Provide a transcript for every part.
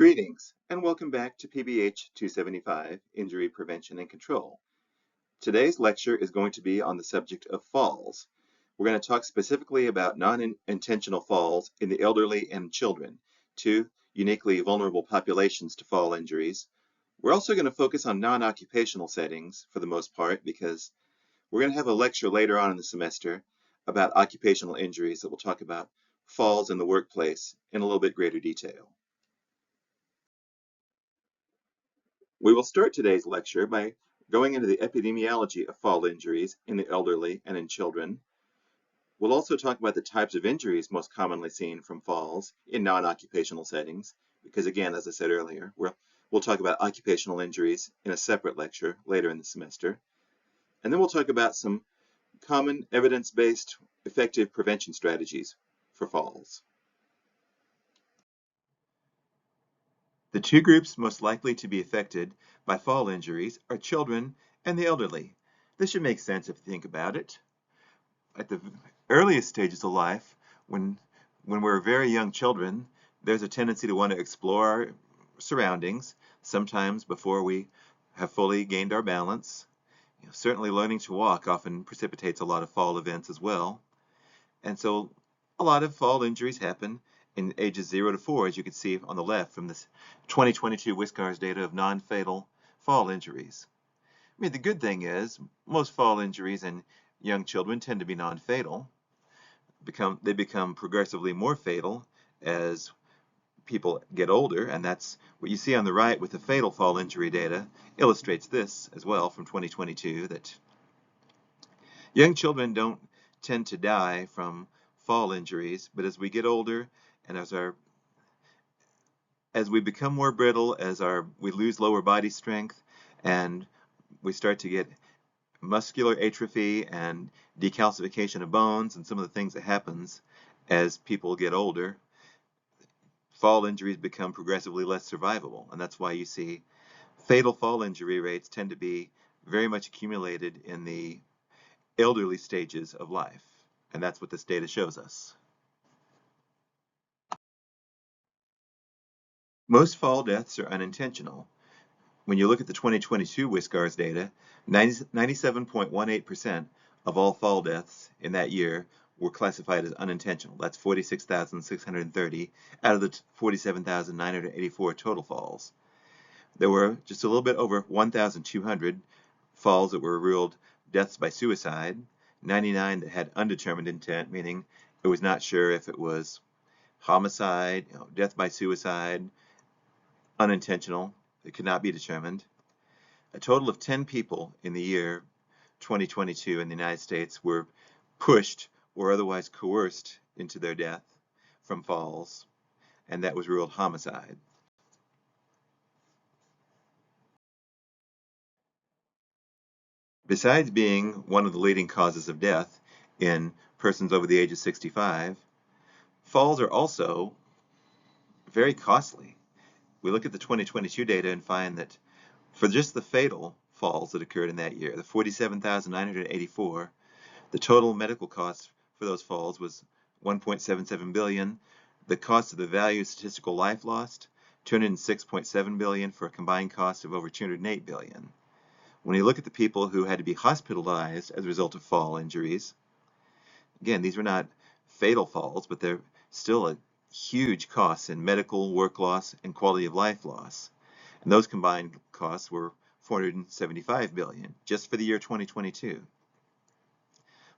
Greetings, and welcome back to PBH 275, Injury Prevention and Control. Today's lecture is going to be on the subject of falls. We're going to talk specifically about non-intentional falls in the elderly and children, two uniquely vulnerable populations to fall injuries. We're also going to focus on non-occupational settings for the most part because we're going to have a lecture later on in the semester about occupational injuries that will talk about falls in the workplace in a little bit greater detail. We will start today's lecture by going into the epidemiology of fall injuries in the elderly and in children. We'll also talk about the types of injuries most commonly seen from falls in non-occupational settings, because again, as I said earlier, we'll talk about occupational injuries in a separate lecture later in the semester. And then we'll talk about some common evidence-based effective prevention strategies for falls. The two groups most likely to be affected by fall injuries are children and the elderly. This should make sense if you think about it. At the earliest stages of life, when we're very young children, there's a tendency to want to explore our surroundings, sometimes before we have fully gained our balance. Certainly learning to walk often precipitates a lot of fall events as well. And so a lot of fall injuries happen in ages 0 to 4, as you can see on the left from this 2022 WSCARS data of non-fatal fall injuries. I mean, the good thing is most fall injuries in young children tend to be non-fatal. They become progressively more fatal as people get older, and that's what you see on the right with the fatal fall injury data illustrates this as well from 2022, that young children don't tend to die from fall injuries, but as we get older and as we become more brittle, we lose lower body strength and we start to get muscular atrophy and decalcification of bones and some of the things that happens as people get older, fall injuries become progressively less survivable. And that's why you see fatal fall injury rates tend to be very much accumulated in the elderly stages of life. And that's what this data shows us. Most fall deaths are unintentional. When you look at the 2022 WSCARS data, 97.18% of all fall deaths in that year were classified as unintentional. That's 46,630 out of the 47,984 total falls. There were just a little bit over 1,200 falls that were ruled deaths by suicide, 99 that had undetermined intent, meaning it was not sure if it was homicide, death by suicide, unintentional. It could not be determined. A total of 10 people in the year 2022 in the United States were pushed or otherwise coerced into their death from falls, and that was ruled homicide. Besides being one of the leading causes of death in persons over the age of 65, falls are also very costly. We look at the 2022 data and find that for just the fatal falls that occurred in that year, the 47,984, the total medical cost for those falls was 1.77 billion. The cost of the value of statistical life lost, 206.7 billion, for a combined cost of over 208 billion. When you look at the people who had to be hospitalized as a result of fall injuries, again, these were not fatal falls, but they're still a huge cost in medical, work loss, and quality of life loss. And those combined costs were 475 billion just for the year 2022. When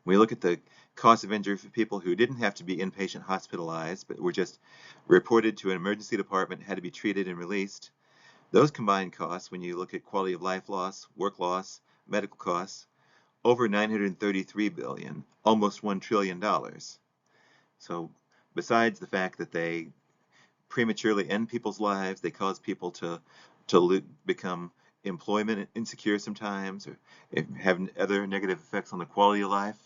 we look at the cost of injury for people who didn't have to be inpatient hospitalized, but were just reported to an emergency department, had to be treated and released, those combined costs, when you look at quality of life loss, work loss, medical costs, over 933 billion, almost $1 trillion. So besides the fact that they prematurely end people's lives, they cause people to become employment insecure sometimes, or have other negative effects on the quality of life,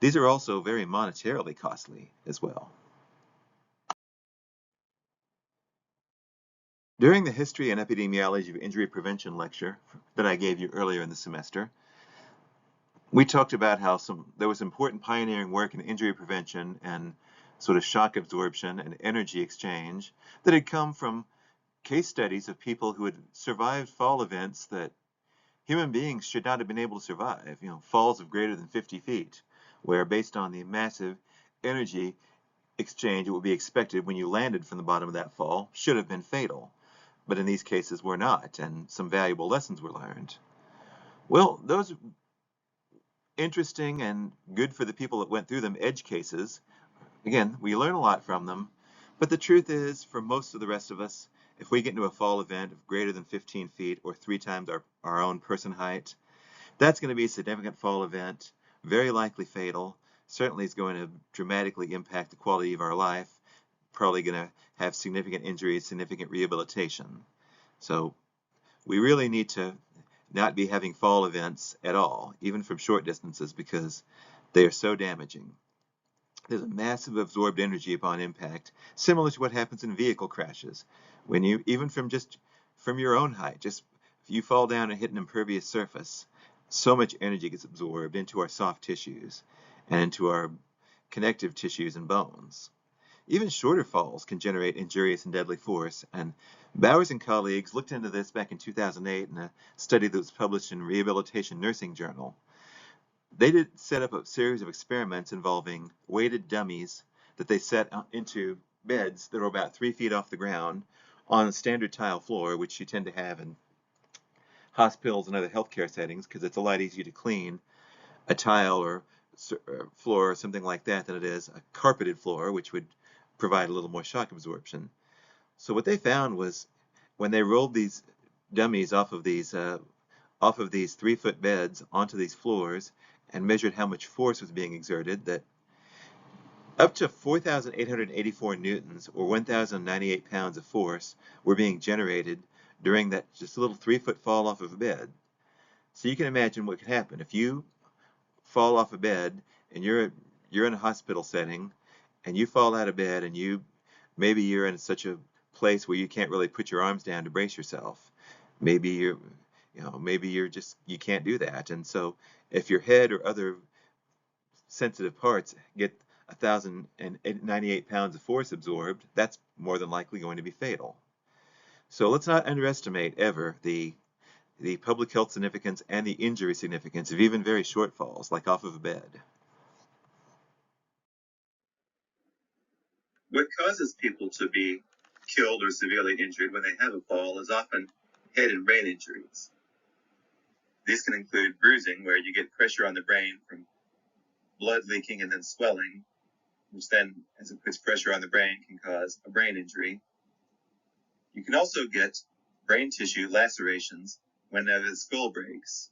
these are also very monetarily costly as well. During the History and Epidemiology of Injury Prevention lecture that I gave you earlier in the semester, we talked about how there was important pioneering work in injury prevention and sort of shock absorption and energy exchange that had come from case studies of people who had survived fall events that human beings should not have been able to survive, falls of greater than 50 feet, where based on the massive energy exchange it would be expected when you landed from the bottom of that fall should have been fatal. But in these cases were not, and some valuable lessons were learned. Well, those interesting and good for the people that went through them edge cases. Again, we learn a lot from them, but the truth is, for most of the rest of us, if we get into a fall event of greater than 15 feet or 3 times our own person height, that's going to be a significant fall event, very likely fatal, certainly is going to dramatically impact the quality of our life, probably going to have significant injuries, significant rehabilitation. So we really need to not be having fall events at all, even from short distances, because they are so damaging. There's a massive absorbed energy upon impact, similar to what happens in vehicle crashes. When you, even from your own height, just if you fall down and hit an impervious surface, so much energy gets absorbed into our soft tissues and into our connective tissues and bones. Even shorter falls can generate injurious and deadly force, and Bowers and colleagues looked into this back in 2008 in a study that was published in Rehabilitation Nursing Journal. They did set up a series of experiments involving weighted dummies that they set into beds that are about 3 feet off the ground on a standard tile floor, which you tend to have in hospitals and other healthcare settings because it's a lot easier to clean a tile or floor or something like that than it is a carpeted floor, which would provide a little more shock absorption. So what they found was when they rolled these dummies off of these 3 foot beds onto these floors and measured how much force was being exerted, that up to 4,884 newtons or 1,098 pounds of force were being generated during that just a little 3 foot fall off of a bed. So you can imagine what could happen if you fall off a bed and you're in a hospital setting and you fall out of bed and maybe you're in such a place where you can't really put your arms down to brace yourself. Maybe you can't do that. And so if your head or other sensitive parts get 1,098 pounds of force absorbed, that's more than likely going to be fatal. So let's not underestimate ever the public health significance and the injury significance of even very short falls, like off of a bed. What causes people to be killed or severely injured when they have a fall is often head and brain injuries. These can include bruising, where you get pressure on the brain from blood leaking and then swelling, which then, as it puts pressure on the brain, can cause a brain injury. You can also get brain tissue lacerations whenever the skull breaks,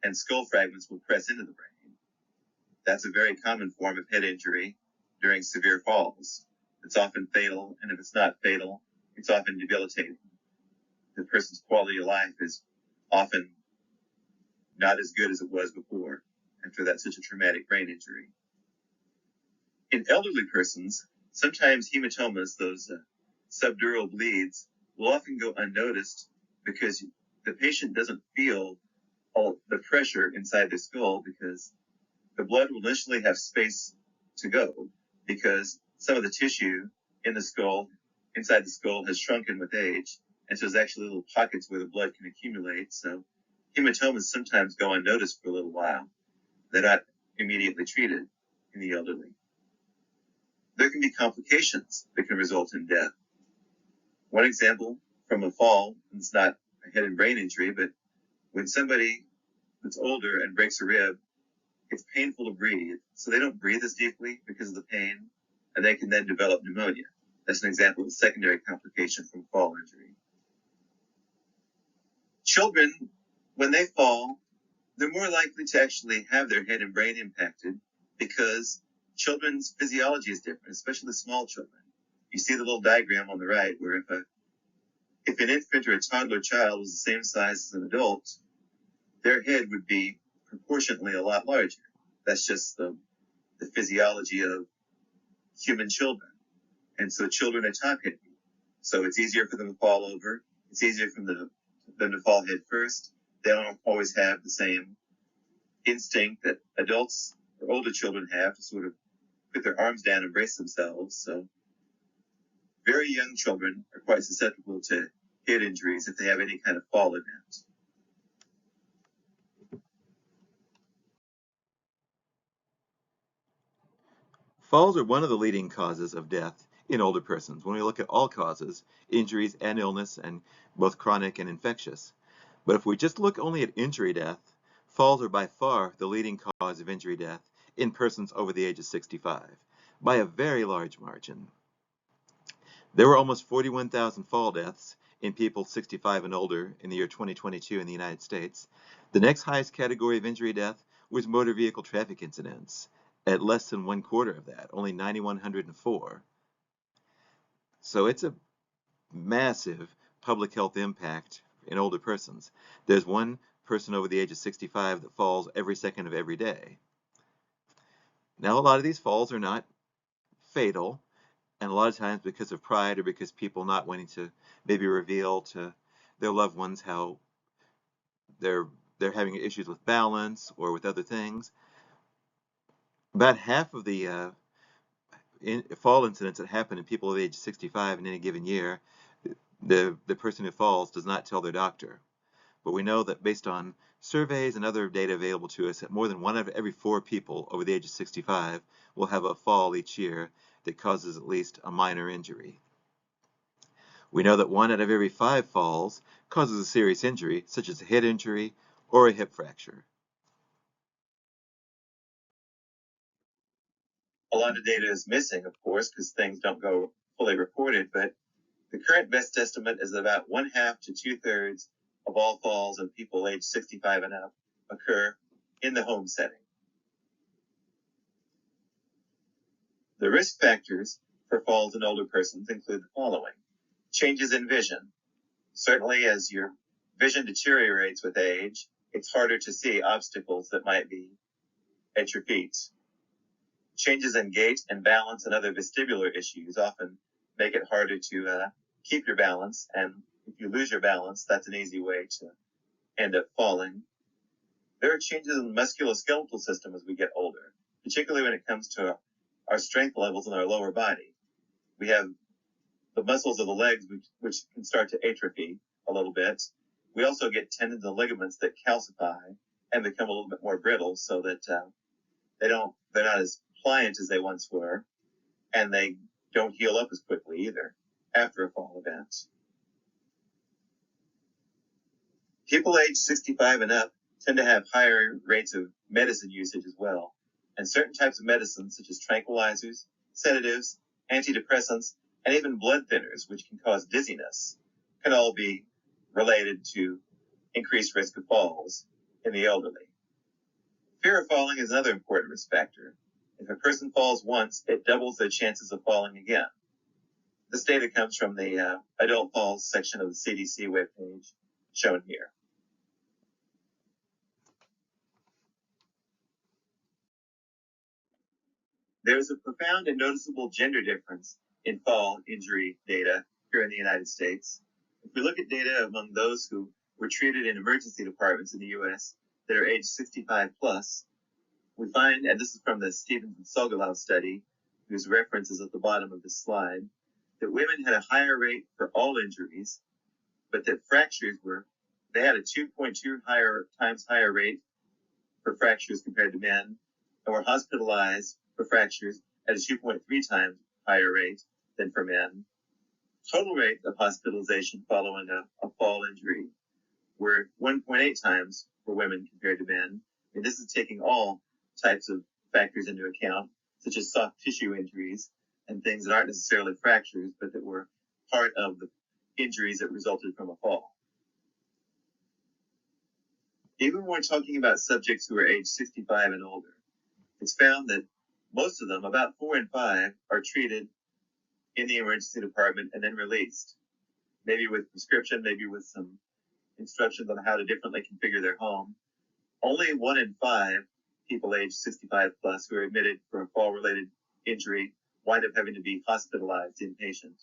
and skull fragments will press into the brain. That's a very common form of head injury during severe falls. It's often fatal, and if it's not fatal, it's often debilitating. The person's quality of life is often not as good as it was before after that such a traumatic brain injury. In elderly persons, sometimes hematomas, those subdural bleeds, will often go unnoticed because the patient doesn't feel all the pressure inside the skull, because the blood will initially have space to go because some of the tissue in the skull, inside the skull, has shrunken with age, and so there's actually little pockets where the blood can accumulate. So hematomas sometimes go unnoticed for a little while. They're not immediately treated in the elderly. There can be complications that can result in death. One example from a fall, and it's not a head and brain injury, but when somebody that's older and breaks a rib, it's painful to breathe. So they don't breathe as deeply because of the pain, and they can then develop pneumonia. That's an example of a secondary complication from fall injury. Children, when they fall, they're more likely to actually have their head and brain impacted because children's physiology is different, especially the small children. You see the little diagram on the right where if an infant or a toddler child was the same size as an adult, their head would be proportionately a lot larger. That's just the physiology of human children. And so children are top heavy. So it's easier for them to fall over. It's easier for them to fall head first. They don't always have the same instinct that adults or older children have to sort of put their arms down and brace themselves. So very young children are quite susceptible to head injuries if they have any kind of fall event. Falls are one of the leading causes of death in older persons when we look at all causes, injuries and illness, and both chronic and infectious. But if we just look only at injury death, falls are by far the leading cause of injury death in persons over the age of 65, by a very large margin. There were almost 41,000 fall deaths in people 65 and older in the year 2022 in the United States. The next highest category of injury death was motor vehicle traffic incidents, at less than 1/4 of that, only 9,104. So it's a massive public health impact in older persons. There's one person over the age of 65 that falls every second of every day. Now, a lot of these falls are not fatal, and a lot of times because of pride or because people not wanting to maybe reveal to their loved ones how they're having issues with balance or with other things. About half of the fall incidents that happen in people of age 65 in any given year, the person who falls does not tell their doctor. But we know that based on surveys and other data available to us, that more than 1 out of every 4 people over the age of 65 will have a fall each year that causes at least a minor injury. We know that 1 out of every 5 falls causes a serious injury, such as a head injury or a hip fracture. A lot of data is missing, of course, because things don't go fully reported, but the current best estimate is that about 1/2 to 2/3 of all falls in people age 65 and up occur in the home setting. The risk factors for falls in older persons include the following. Changes in vision. Certainly, as your vision deteriorates with age, it's harder to see obstacles that might be at your feet. Changes in gait and balance and other vestibular issues often make it harder to keep your balance, and if you lose your balance, that's an easy way to end up falling. There are changes in the musculoskeletal system as we get older, particularly when it comes to our strength levels in our lower body. We have the muscles of the legs which can start to atrophy a little bit. We also get tendons and ligaments that calcify and become a little bit more brittle, so that they're not as pliant as they once were, and they don't heal up as quickly either after a fall event. People age 65 and up tend to have higher rates of medicine usage as well, and certain types of medicines such as tranquilizers, sedatives, antidepressants, and even blood thinners, which can cause dizziness, can all be related to increased risk of falls in the elderly. Fear of falling is another important risk factor. If a person falls once, it doubles their chances of falling again. This data comes from the adult falls section of the CDC webpage shown here. There's a profound and noticeable gender difference in fall injury data here in the United States. If we look at data among those who were treated in emergency departments in the U.S. that are age 65 plus, we find, and this is from the Stevens and Sogolau study, whose reference is at the bottom of this slide, that women had a higher rate for all injuries, but that fractures they had a 2.2 times higher rate for fractures compared to men, and were hospitalized for fractures at a 2.3 times higher rate than for men. Total rate of hospitalization following a fall injury were 1.8 times for women compared to men. And this is taking all types of factors into account, such as soft tissue injuries and things that aren't necessarily fractures, but that were part of the injuries that resulted from a fall. Even when we're talking about subjects who are age 65 and older, it's found that most of them, about 4 in 5, are treated in the emergency department and then released, maybe with prescription, maybe with some instructions on how to differently configure their home. Only 1 in 5 people age 65 plus who are admitted for a fall-related injury wind up having to be hospitalized inpatient.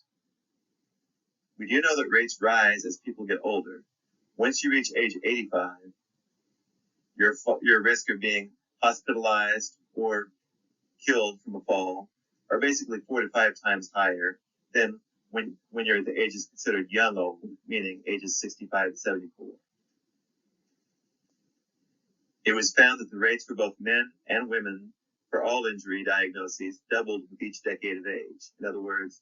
We do know that rates rise as people get older. Once you reach age 85, your risk of being hospitalized or killed from a fall are basically 4 to 5 times higher than when you're at the ages considered young old, meaning ages 65 to 74. It was found that the rates for both men and women for all injury diagnoses doubled with each decade of age. In other words,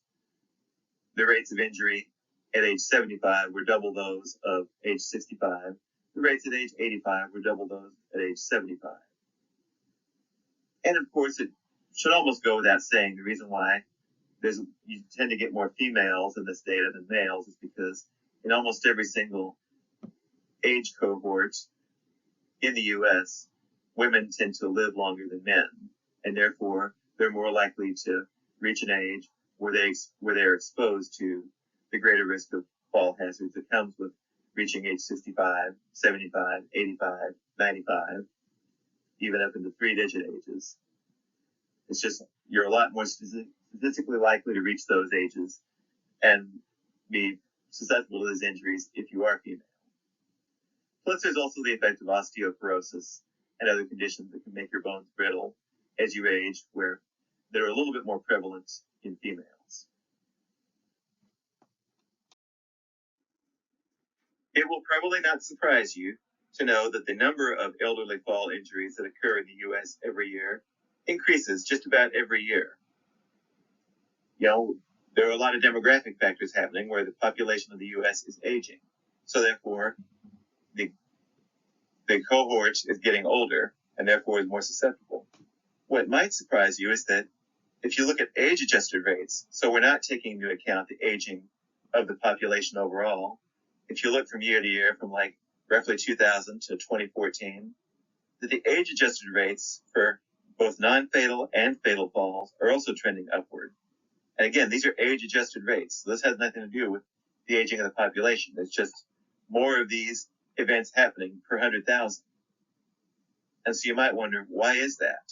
the rates of injury at age 75 were double those of age 65. The rates at age 85 were double those at age 75. And of course, it should almost go without saying, the reason why you tend to get more females in this data than males is because in almost every single age cohort in the U.S., women tend to live longer than men, and therefore they're more likely to reach an age where they're exposed to the greater risk of fall hazards that comes with reaching age 65, 75, 85, 95, even up into three-digit ages. It's just you're a lot more statistically likely to reach those ages and be susceptible to those injuries if you are female. Plus, there's also the effect of osteoporosis and other conditions that can make your bones brittle as you age, where they're a little bit more prevalent in females. It will probably not surprise you to know that the number of elderly fall injuries that occur in the U.S. every year increases just about every year. You know, there are a lot of demographic factors happening where the population of the U.S. is aging. So therefore, the cohort is getting older and therefore is more susceptible. What might surprise you is that if you look at age-adjusted rates, so we're not taking into account the aging of the population overall, if you look from year to year, from like roughly 2000 to 2014, that the age-adjusted rates for both non-fatal and fatal falls are also trending upward. And again, these are age-adjusted rates. So this has nothing to do with the aging of the population. It's just more of these events happening per 100,000. And so you might wonder, why is that?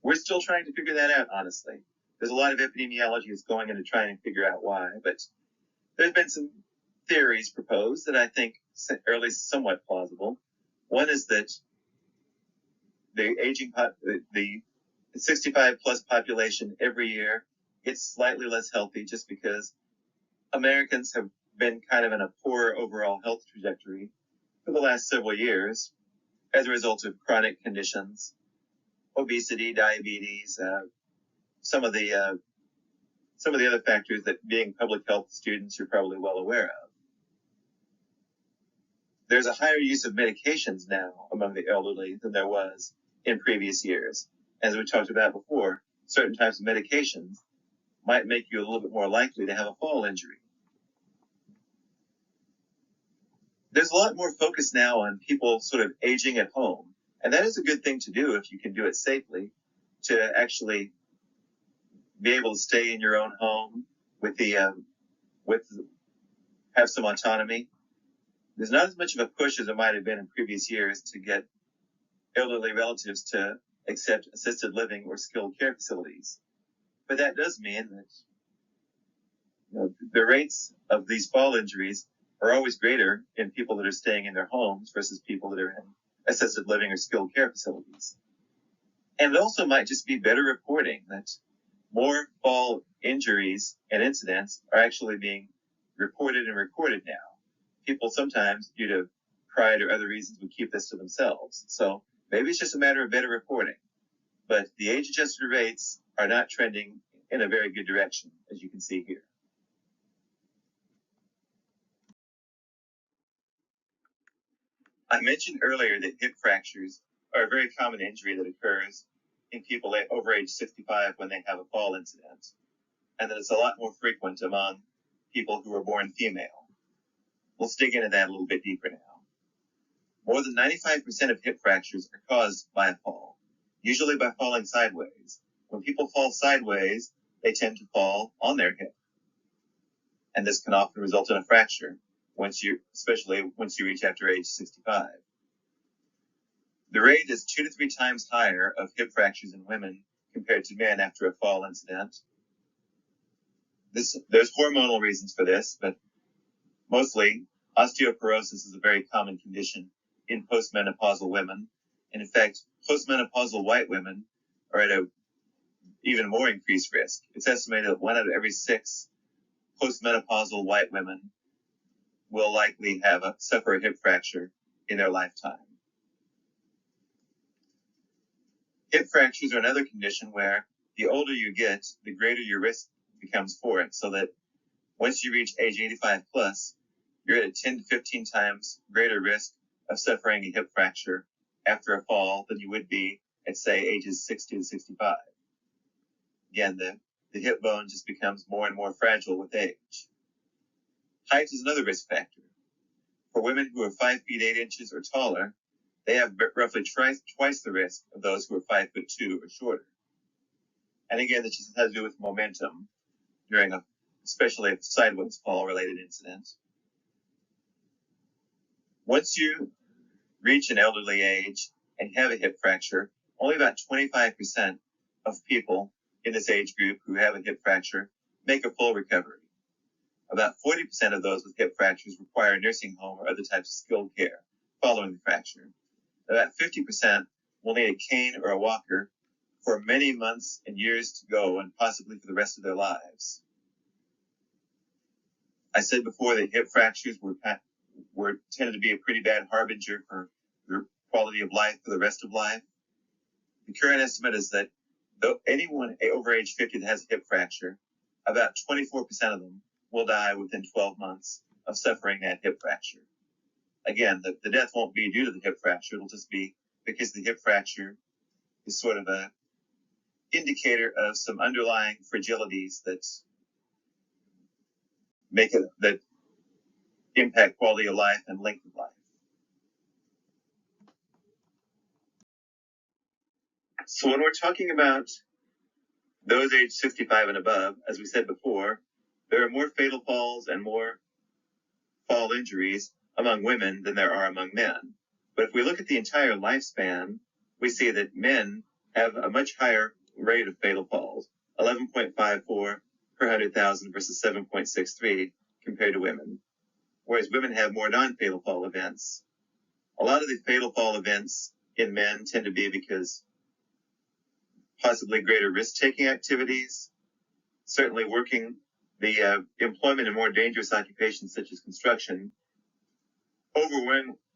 We're still trying to figure that out, honestly. There's a lot of epidemiology that's going into trying to figure out why, but there's been some theories proposed that I think are at least somewhat plausible. One is that the 65 plus population every year gets slightly less healthy just because Americans have been kind of in a poor overall health trajectory for the last several years as a result of chronic conditions, obesity, diabetes, some of the other factors that being public health students you're probably well aware of. There's a higher use of medications now among the elderly than there was in previous years. As we talked about before, certain types of medications might make you a little bit more likely to have a fall injury. There's a lot more focus now on people sort of aging at home, and that is a good thing to do if you can do it safely, to actually be able to stay in your own home have some autonomy. There's not as much of a push as there might have been in previous years to get elderly relatives to accept assisted living or skilled care facilities. But that does mean that the rates of these fall injuries are always greater in people that are staying in their homes versus people that are in assisted living or skilled care facilities. And it also might just be better reporting that more fall injuries and incidents are actually being reported and recorded now. People sometimes, due to pride or other reasons, would keep this to themselves. So maybe it's just a matter of better reporting. But the age-adjusted rates are not trending in a very good direction, as you can see here. I mentioned earlier that hip fractures are a very common injury that occurs in people over age 65 when they have a fall incident, and that it's a lot more frequent among people who are born female. Let's dig into that a little bit deeper now. More than 95% of hip fractures are caused by a fall, usually by falling sideways. When people fall sideways, they tend to fall on their hip, and this can often result in a fracture, especially once you reach after age 65. The rate is 2 to 3 times higher of hip fractures in women compared to men after a fall incident. There's hormonal reasons for this, but mostly osteoporosis is a very common condition in postmenopausal women. And in fact, postmenopausal white women are at an even more increased risk. It's estimated that 1 out of every 6 postmenopausal white women will likely suffer a hip fracture in their lifetime. Hip fractures are another condition where the older you get, the greater your risk becomes for it, so that once you reach age 85 plus, you're at a 10 to 15 times greater risk of suffering a hip fracture after a fall than you would be at, say, ages 60 to 65. Again, the hip bone just becomes more and more fragile with age. Height is another risk factor. For women who are 5 feet 8 inches or taller, they have roughly twice the risk of those who are 5'2" or shorter. And again, this just has to do with momentum during especially a sideways fall related incident. Once you reach an elderly age and have a hip fracture, only about 25% of people in this age group who have a hip fracture make a full recovery. About 40% of those with hip fractures require a nursing home or other types of skilled care following the fracture. About 50% will need a cane or a walker for many months and years to go, and possibly for the rest of their lives. I said before that hip fractures were tended to be a pretty bad harbinger for your quality of life for the rest of life. The current estimate is that though anyone over age 50 that has a hip fracture, about 24% of them will die within 12 months of suffering that hip fracture. Again, the death won't be due to the hip fracture. It'll just be because the hip fracture is sort of a indicator of some underlying fragilities that impact quality of life and length of life. So when we're talking about those age 65 and above, as we said before, there are more fatal falls and more fall injuries among women than there are among men. But if we look at the entire lifespan, we see that men have a much higher rate of fatal falls, 11.54 per 100,000 versus 7.63 compared to women, whereas women have more non-fatal fall events. A lot of the fatal fall events in men tend to be because possibly greater risk-taking activities, certainly working the employment in more dangerous occupations such as construction,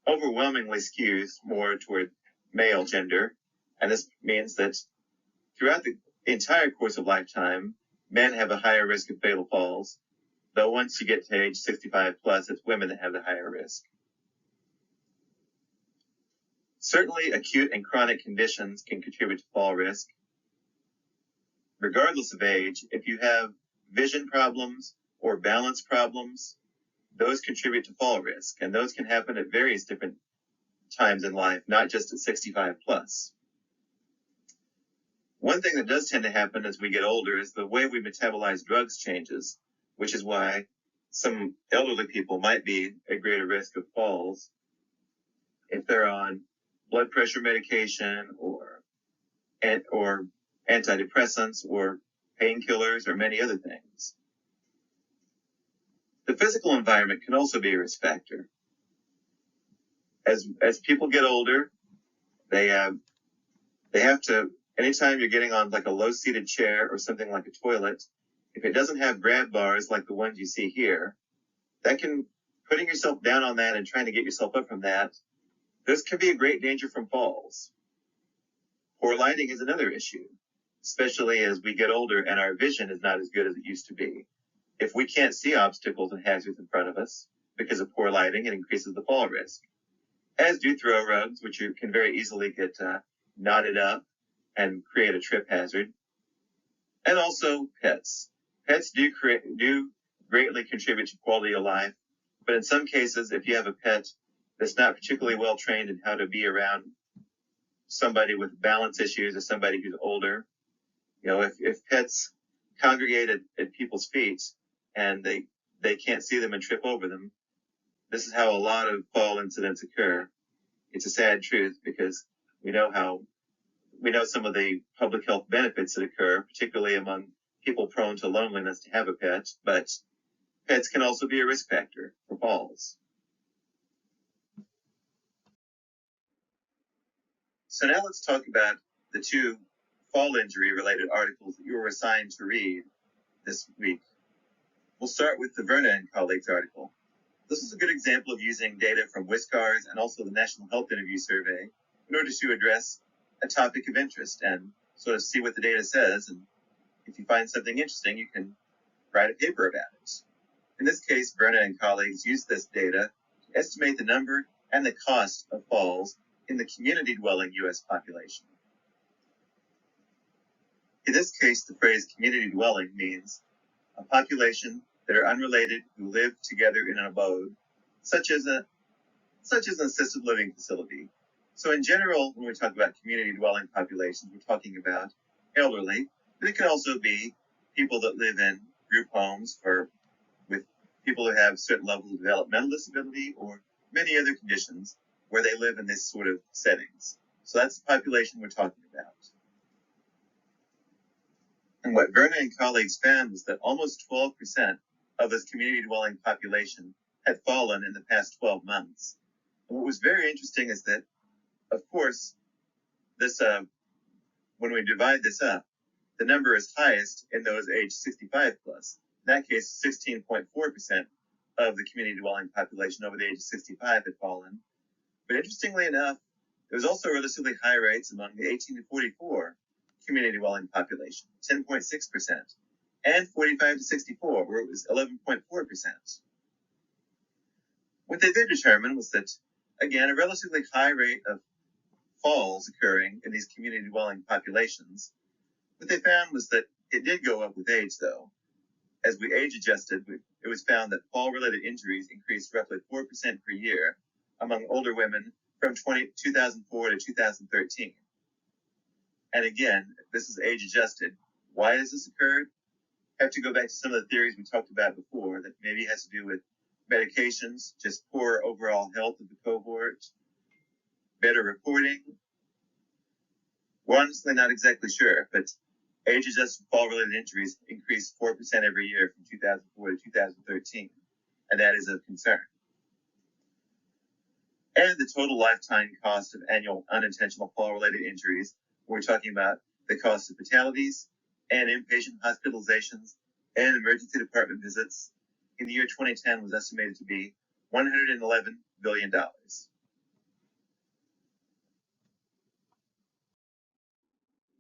overwhelmingly skews more toward male gender, and this means that throughout the entire course of lifetime, men have a higher risk of fatal falls, though once you get to age 65 plus, it's women that have the higher risk. Certainly, acute and chronic conditions can contribute to fall risk. Regardless of age, if you have vision problems or balance problems, those contribute to fall risk, and those can happen at various different times in life, not just at 65 plus. One thing that does tend to happen as we get older is the way we metabolize drugs changes, which is why some elderly people might be at greater risk of falls if they're on blood pressure medication or antidepressants or painkillers or many other things. The physical environment can also be a risk factor. As people get older, they have to, anytime you're getting on like a low-seated chair or something like a toilet, if it doesn't have grab bars like the ones you see here, putting yourself down on that and trying to get yourself up from that, this can be a great danger from falls. Poor lighting is another issue, especially as we get older and our vision is not as good as it used to be. If we can't see obstacles and hazards in front of us because of poor lighting, it increases the fall risk, as do throw rugs, which can very easily get knotted up and create a trip hazard. And also pets. Pets do greatly contribute to quality of life, but in some cases, if you have a pet that's not particularly well trained in how to be around somebody with balance issues or somebody who's older, if pets congregate at people's feet and they can't see them and trip over them, this is how a lot of fall incidents occur. It's a sad truth because we know some of the public health benefits that occur, particularly among people prone to loneliness, to have a pet, but pets can also be a risk factor for falls. So now let's talk about the two fall injury related articles that you were assigned to read this week. We'll start with the Verna and colleagues article. This is a good example of using data from WSCARS and also the National Health Interview Survey in order to address a topic of interest and sort of see what the data says. And if you find something interesting, you can write a paper about it. In this case, Verna and colleagues used this data to estimate the number and the cost of falls in the community-dwelling U.S. population. In this case, the phrase community dwelling means a population that are unrelated who live together in an abode, such as an assisted living facility. So in general, when we talk about community dwelling populations, we're talking about elderly, but it can also be people that live in group homes with people who have certain levels of developmental disability or many other conditions where they live in this sort of settings. So that's the population we're talking about. And what Verna and colleagues found was that almost 12% of this community dwelling population had fallen in the past 12 months. And what was very interesting is that, of course, this when we divide this up, the number is highest in those aged 65 plus. In that case, 16.4% of the community dwelling population over the age of 65 had fallen. But interestingly enough, there was also relatively high rates among the 18 to 44 community dwelling population, 10.6%, and 45 to 64, where it was 11.4%. What they did determine was that, again, a relatively high rate of falls occurring in these community dwelling populations. What they found was that it did go up with age, though. As we age adjusted, it was found that fall-related injuries increased roughly 4% per year among older women from 2004 to 2013. And again, this is age adjusted. Why has this occurred? I have to go back to some of the theories we talked about before that maybe has to do with medications, just poor overall health of the cohort, better reporting. We're honestly not exactly sure, but age-adjusted fall-related injuries increased 4% every year from 2004 to 2013, and that is of concern. And the total lifetime cost of annual unintentional fall-related injuries, we're talking about the cost of fatalities and inpatient hospitalizations and emergency department visits in the year 2010 was estimated to be $111 billion.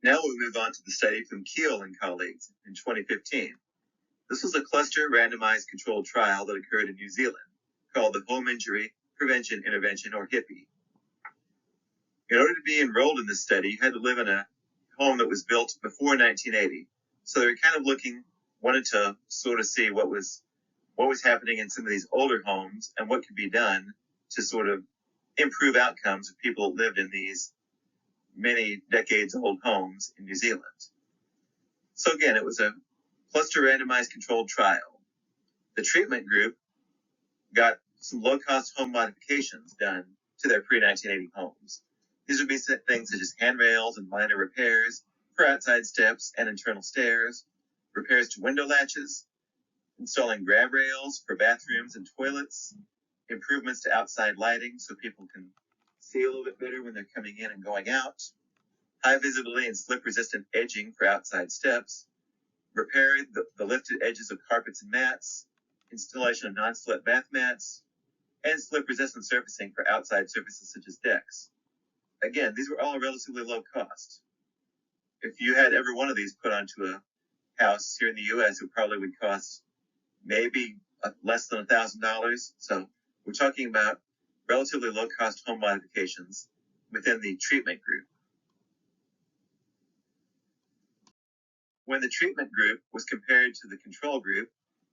Now we'll move on to the study from Keel and colleagues in 2015. This was a cluster randomized controlled trial that occurred in New Zealand called the Home Injury Prevention Intervention, or HIPI. In order to be enrolled in this study, you had to live in a home that was built before 1980. So they were kind of wanted to sort of see what was happening in some of these older homes and what could be done to sort of improve outcomes of people that lived in these many decades old homes in New Zealand. So again, it was a cluster randomized controlled trial. The treatment group got some low-cost home modifications done to their pre-1980 homes. These would be things such as handrails and minor repairs for outside steps and internal stairs, repairs to window latches, installing grab rails for bathrooms and toilets, improvements to outside lighting so people can see a little bit better when they're coming in and going out, high visibility and slip-resistant edging for outside steps, repair the lifted edges of carpets and mats, installation of non-slip bath mats, and slip-resistant surfacing for outside surfaces such as decks. Again, these were all relatively low cost. If you had every one of these put onto a house here in the U.S., it probably would cost maybe less than $1,000. So we're talking about relatively low-cost home modifications within the treatment group. When the treatment group was compared to the control group,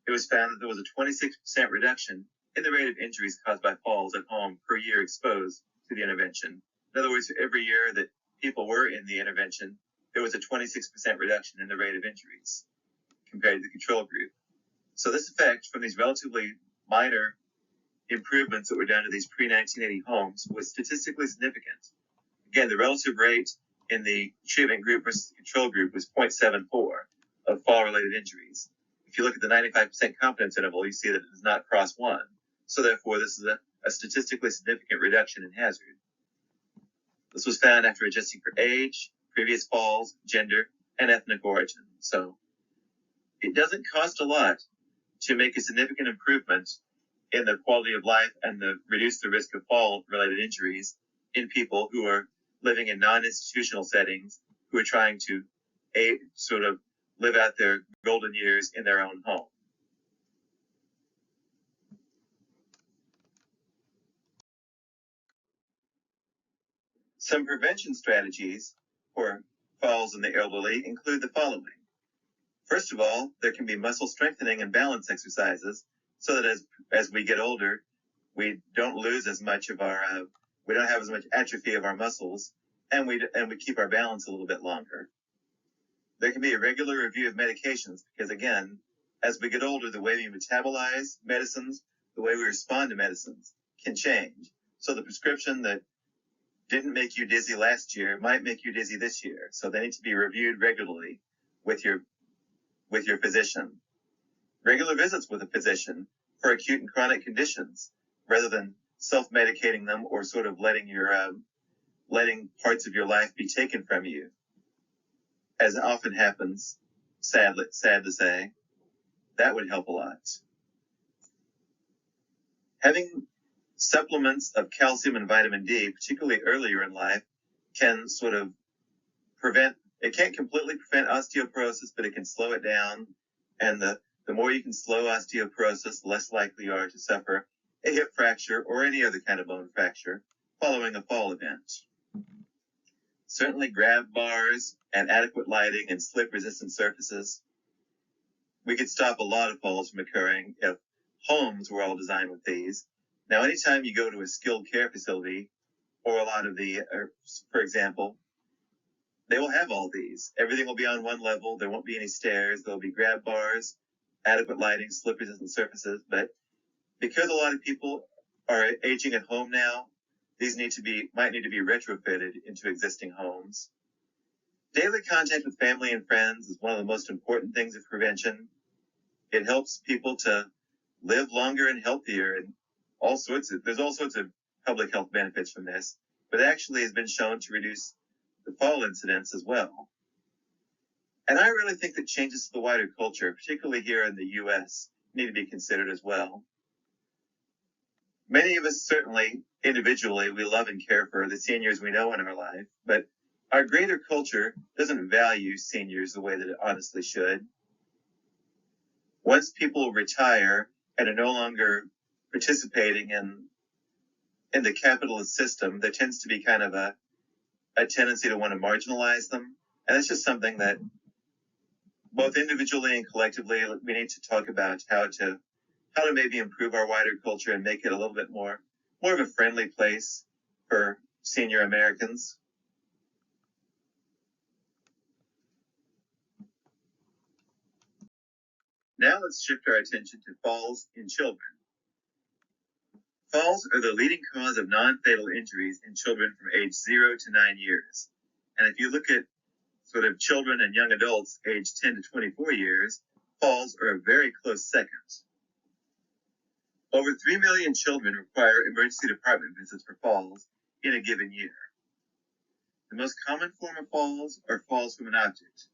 it was found that there was a 26% reduction in the rate of injuries caused by falls at home per year exposed to the intervention. In other words, every year that people were in the intervention, there was a 26% reduction in the rate of injuries compared to the control group. So this effect from these relatively minor improvements that were done to these pre-1980 homes was statistically significant. Again, the relative rate in the treatment group versus the control group was 0.74 of fall-related injuries. If you look at the 95% confidence interval, you see that it does not cross 1. So therefore, this is a statistically significant reduction in hazard. This was found after adjusting for age, previous falls, gender, and ethnic origin. So it doesn't cost a lot to make a significant improvement in the quality of life and reduce the risk of fall-related injuries in people who are living in non-institutional settings, who are trying to sort of live out their golden years in their own home. Some prevention strategies for falls in the elderly include the following. First of all, there can be muscle strengthening and balance exercises so that as we get older, we don't lose as much of our, we don't have as much atrophy of our muscles, and we keep our balance a little bit longer. There can be a regular review of medications because, again, as we get older, the way we metabolize medicines, the way we respond to medicines can change. So the prescription that didn't make you dizzy last year might make you dizzy this year. So they need to be reviewed regularly with your physician. Regular visits with a physician for acute and chronic conditions, rather than self-medicating them or sort of letting parts of your life be taken from you, as often happens, sad to say. That would help a lot. Having supplements of calcium and vitamin D, particularly earlier in life, can sort of it can't completely prevent osteoporosis, but it can slow it down. And the more you can slow osteoporosis, the less likely you are to suffer a hip fracture or any other kind of bone fracture following a fall event. Certainly grab bars and adequate lighting and slip-resistant surfaces. We could stop a lot of falls from occurring if homes were all designed with these. Now, anytime you go to a skilled care facility, or a lot of for example, they will have all these. Everything will be on one level. There won't be any stairs. There'll be grab bars, adequate lighting, slip-resistant surfaces. But because a lot of people are aging at home now, these might need to be retrofitted into existing homes. Daily contact with family and friends is one of the most important things of prevention. It helps people to live longer and healthier, and there's all sorts of public health benefits from this, but it actually has been shown to reduce the fall incidence as well. And I really think that changes to the wider culture, particularly here in the U.S., need to be considered as well. Many of us, certainly individually, we love and care for the seniors we know in our life, but our greater culture doesn't value seniors the way that it honestly should. Once people retire and are no longer participating in the capitalist system, there tends to be kind of a tendency to want to marginalize them. And it's just something that both individually and collectively we need to talk about how to maybe improve our wider culture and make it a little bit more of a friendly place for senior Americans. Now let's shift our attention to falls in children. Falls are the leading cause of non-fatal injuries in children from age 0 to 9 years. And if you look at sort of children and young adults aged 10 to 24 years, falls are a very close second. Over 3 million children require emergency department visits for falls in a given year. The most common form of falls are falls from an object.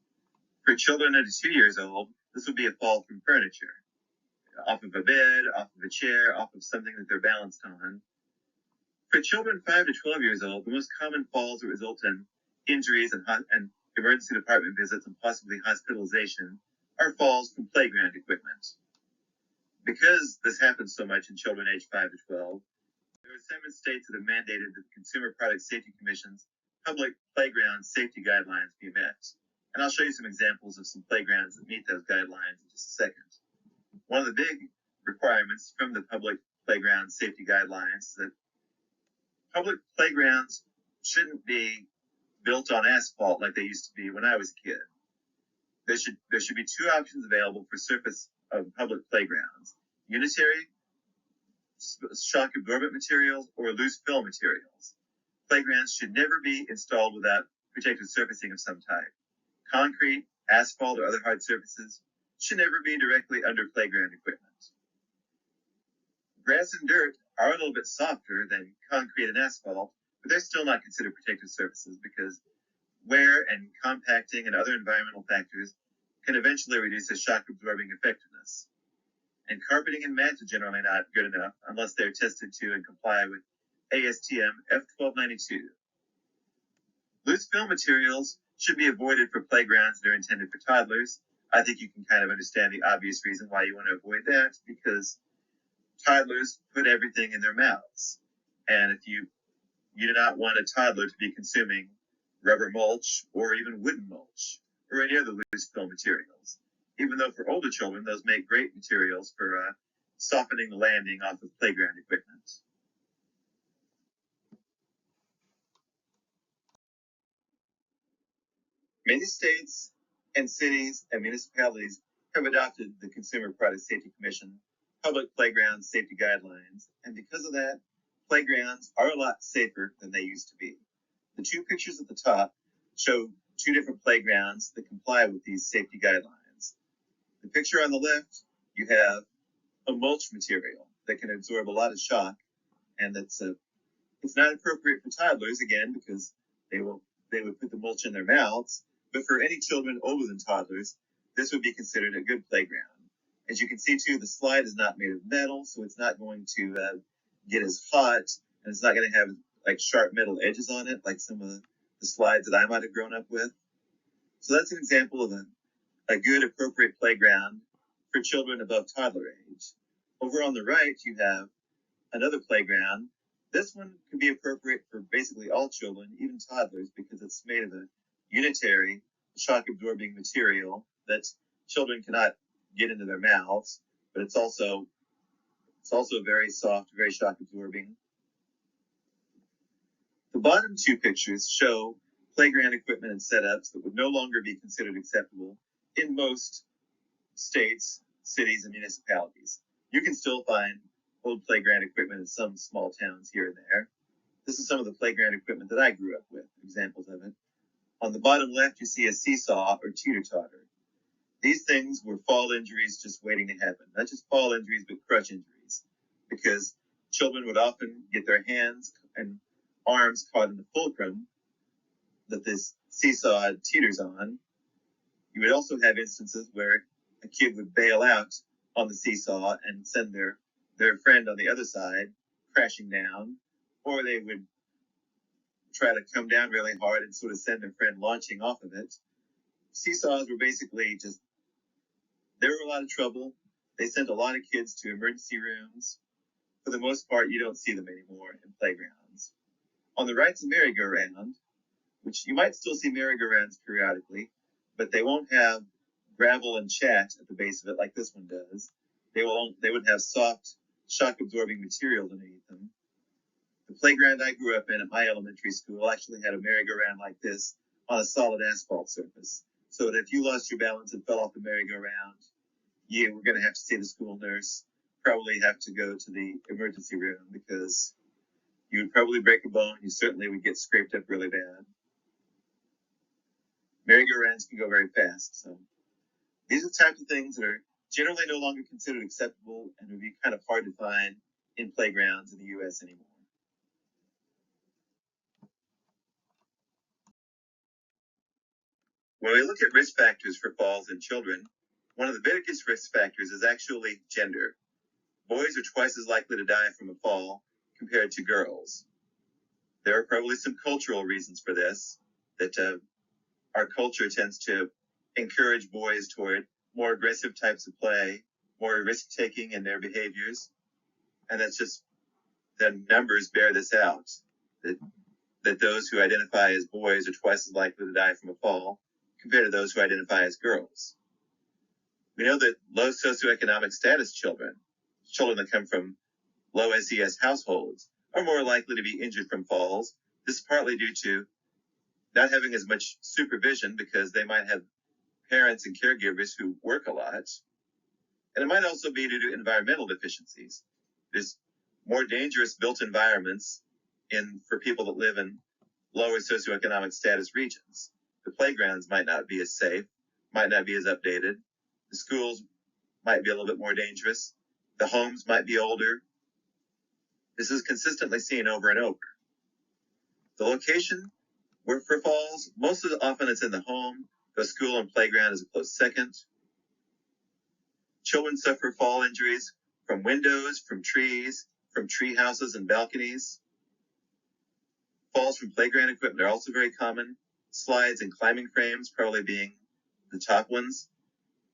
For children under 2 years old, this would be a fall from furniture, off of a bed, off of a chair, off of something that they're balanced on. For children 5 to 12 years old, the most common falls that result in injuries and emergency department visits and possibly hospitalization are falls from playground equipment. Because this happens so much in children aged 5 to 12, there are 7 states that have mandated that the Consumer Product Safety Commission's public playground safety guidelines be met. And I'll show you some examples of some playgrounds that meet those guidelines in just a second. One of the big requirements from the public playground safety guidelines is that public playgrounds shouldn't be built on asphalt like they used to be when I was a kid. There should be 2 options available for surface of public playgrounds: unitary shock absorbent materials or loose fill materials. Playgrounds should never be installed without protective surfacing of some type. Concrete, asphalt, or other hard surfaces should never be directly under playground equipment. Grass and dirt are a little bit softer than concrete and asphalt, but they're still not considered protective surfaces because wear and compacting and other environmental factors can eventually reduce their shock absorbing effectiveness. And carpeting and mats are generally not good enough unless they're tested to and comply with ASTM F1292. Loose film materials should be avoided for playgrounds that are intended for toddlers. I think you can kind of understand the obvious reason why you want to avoid that, because toddlers put everything in their mouths. And if you do not want a toddler to be consuming rubber mulch or even wooden mulch or any other loose film materials. Even though for older children, those make great materials for softening the landing off of playground equipment. Many states and cities and municipalities have adopted the Consumer Product Safety Commission public playground safety guidelines, and because of that, playgrounds are a lot safer than they used to be. The two pictures at the top show two different playgrounds that comply with these safety guidelines. The picture on the left, you have a mulch material that can absorb a lot of shock, and it's not appropriate for toddlers, again, because they would put the mulch in their mouths. But for any children older than toddlers, this would be considered a good playground. As you can see too, the slide is not made of metal, so it's not going to get as hot, and it's not going to have like sharp metal edges on it, like some of the slides that I might have grown up with. So that's an example of a good, appropriate playground for children above toddler age. Over on the right, you have another playground. This one can be appropriate for basically all children, even toddlers, because it's made of a unitary shock-absorbing material that children cannot get into their mouths, but it's also very soft, very shock-absorbing. The bottom two pictures show playground equipment and setups that would no longer be considered acceptable in most states, cities, and municipalities. You can still find old playground equipment in some small towns here and there. This is some of the playground equipment that I grew up with, examples of it. On the bottom left, you see a seesaw or teeter-totter. These things were fall injuries just waiting to happen. Not just fall injuries, but crutch injuries, because children would often get their hands and arms caught in the fulcrum that this seesaw teeters on. You would also have instances where a kid would bail out on the seesaw and send their friend on the other side crashing down, or they would try to come down really hard and sort of send their friend launching off of it. Seesaws were basically they were a lot of trouble. They sent a lot of kids to emergency rooms. For the most part, you don't see them anymore in playgrounds. On the right's a merry-go-round, which you might still see merry-go-rounds periodically, but they won't have gravel and chat at the base of it like this one does. They would have soft, shock-absorbing materials underneath them. The playground I grew up in at my elementary school actually had a merry-go-round like this on a solid asphalt surface, so that if you lost your balance and fell off the merry-go-round, you were going to have to see the school nurse, probably have to go to the emergency room, because you would probably break a bone. You certainly would get scraped up really bad. Merry-go-rounds can go very fast, so these are the types of things that are generally no longer considered acceptable and would be kind of hard to find in playgrounds in the U.S. anymore. When we look at risk factors for falls in children, one of the biggest risk factors is actually gender. Boys are twice as likely to die from a fall compared to girls. There are probably some cultural reasons for this, that our culture tends to encourage boys toward more aggressive types of play, more risk-taking in their behaviors, and that's just, the numbers bear this out, that those who identify as boys are twice as likely to die from a fall compared to those who identify as girls. We know that low socioeconomic status children that come from low SES households, are more likely to be injured from falls. This is partly due to not having as much supervision, because they might have parents and caregivers who work a lot. And it might also be due to environmental deficiencies. There's more dangerous built environments for people that live in lower socioeconomic status regions. The playgrounds might not be as safe, might not be as updated. The schools might be a little bit more dangerous. The homes might be older. This is consistently seen over and over. The location where for falls, most of the often it's in the home. The school and playground is a close second. Children suffer fall injuries from windows, from trees, from tree houses and balconies. Falls from playground equipment are also very common. Slides and climbing frames probably being the top ones.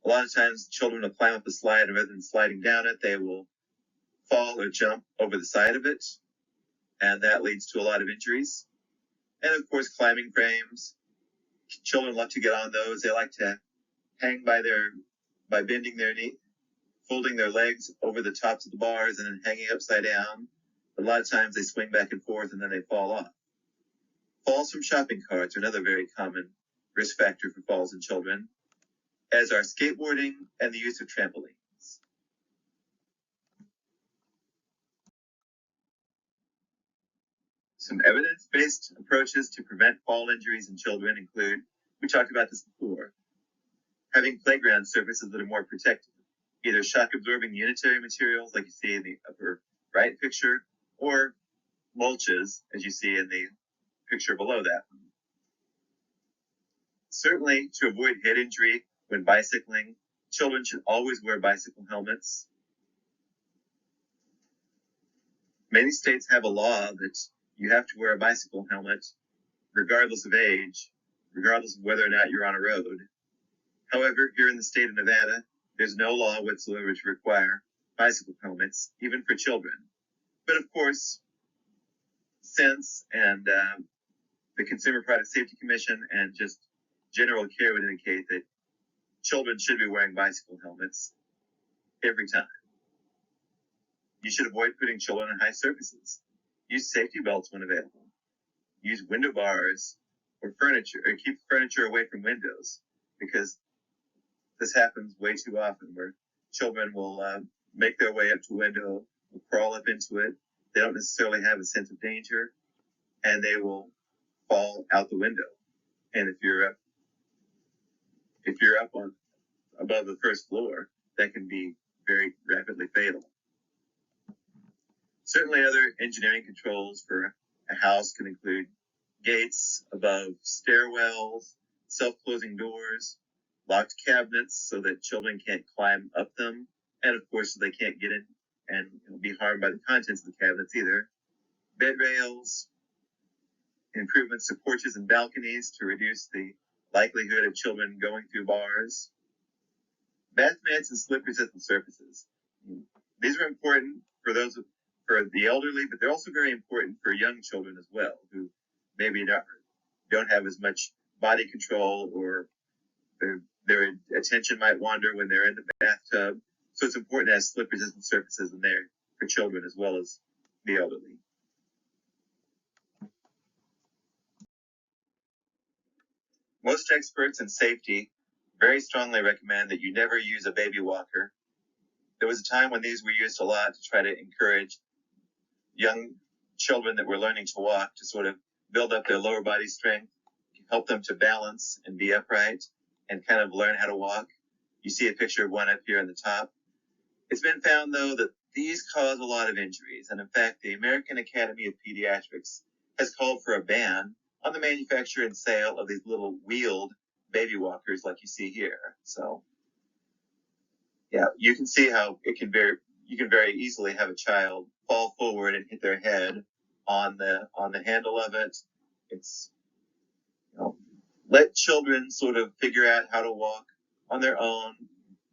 A lot of times children will climb up a slide, and rather than sliding down it, they will fall or jump over the side of it, and that leads to a lot of injuries. And of course, climbing frames. Children love to get on those. They like to hang by bending their knee, folding their legs over the tops of the bars and then hanging upside down. A lot of times they swing back and forth and then they fall off. Falls from shopping carts are another very common risk factor for falls in children, as are skateboarding and the use of trampolines. Some evidence-based approaches to prevent fall injuries in children include, we talked about this before, having playground surfaces that are more protected, either shock-absorbing unitary materials like you see in the upper right picture, or mulches, as you see in the picture below that. Certainly, to avoid head injury when bicycling, children should always wear bicycle helmets. Many states have a law that you have to wear a bicycle helmet regardless of age, regardless of whether or not you're on a road. However, here in the state of Nevada, there's no law whatsoever to require bicycle helmets, even for children. But of course, sense and the Consumer Product Safety Commission and just general care would indicate that children should be wearing bicycle helmets every time. You should avoid putting children on high surfaces. Use safety belts when available. Use window bars or furniture, or keep furniture away from windows, because this happens way too often where children will make their way up to a window, will crawl up into it. They don't necessarily have a sense of danger, and they will fall out the window. And if you're up on above the first floor, that can be very rapidly fatal. Certainly, other engineering controls for a house can include gates above stairwells, self-closing doors, locked cabinets so that children can't climb up them, and of course, so they can't get in and be harmed by the contents of the cabinets either. Bed rails, improvements to porches and balconies to reduce the likelihood of children going through bars. Bath mats and slip-resistant surfaces. These are important for the elderly, but they're also very important for young children as well, who maybe don't have as much body control, or their attention might wander when they're in the bathtub. So it's important to have slip-resistant surfaces in there for children as well as the elderly. Most experts in safety very strongly recommend that you never use a baby walker. There was a time when these were used a lot to try to encourage young children that were learning to walk to sort of build up their lower body strength, help them to balance and be upright and kind of learn how to walk. You see a picture of one up here on the top. It's been found, though, that these cause a lot of injuries. And in fact, the American Academy of Pediatrics has called for a ban on the manufacture and sale of these little wheeled baby walkers like you see here. So, yeah, you can see how you can very easily have a child fall forward and hit their head on the handle of it. It's, let children sort of figure out how to walk on their own,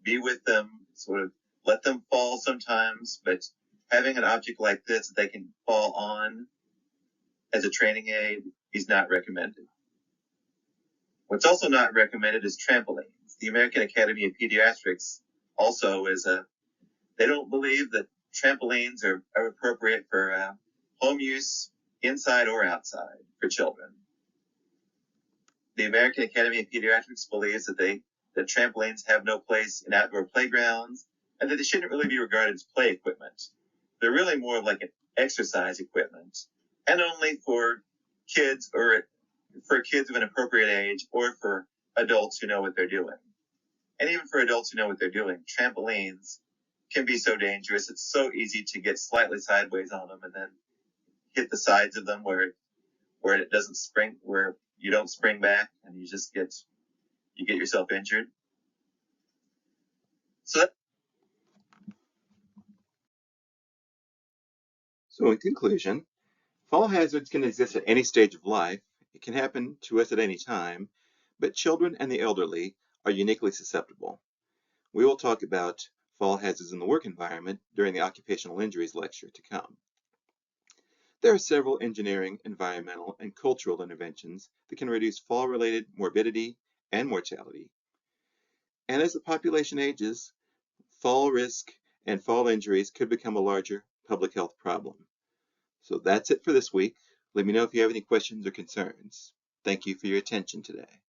be with them, sort of let them fall sometimes, but having an object like this that they can fall on as a training aid is not recommended. What's also not recommended is trampolines. The American Academy of Pediatrics also they don't believe that trampolines are appropriate for home use, inside or outside, for children. The American Academy of Pediatrics believes that trampolines have no place in outdoor playgrounds, and that they shouldn't really be regarded as play equipment. They're really more of like an exercise equipment, and only for kids of an appropriate age, or for adults who know what they're doing. And even for adults who know what they're doing, trampolines can be so dangerous. It's so easy to get slightly sideways on them and then hit the sides of them where it doesn't spring, where you don't spring back, and you get yourself injured. So So in conclusion, fall hazards can exist at any stage of life. It can happen to us at any time, but children and the elderly are uniquely susceptible. We will talk about fall hazards in the work environment during the occupational injuries lecture to come. There are several engineering, environmental, and cultural interventions that can reduce fall-related morbidity and mortality. And as the population ages, fall risk and fall injuries could become a larger public health problem. So that's it for this week. Let me know if you have any questions or concerns. Thank you for your attention today.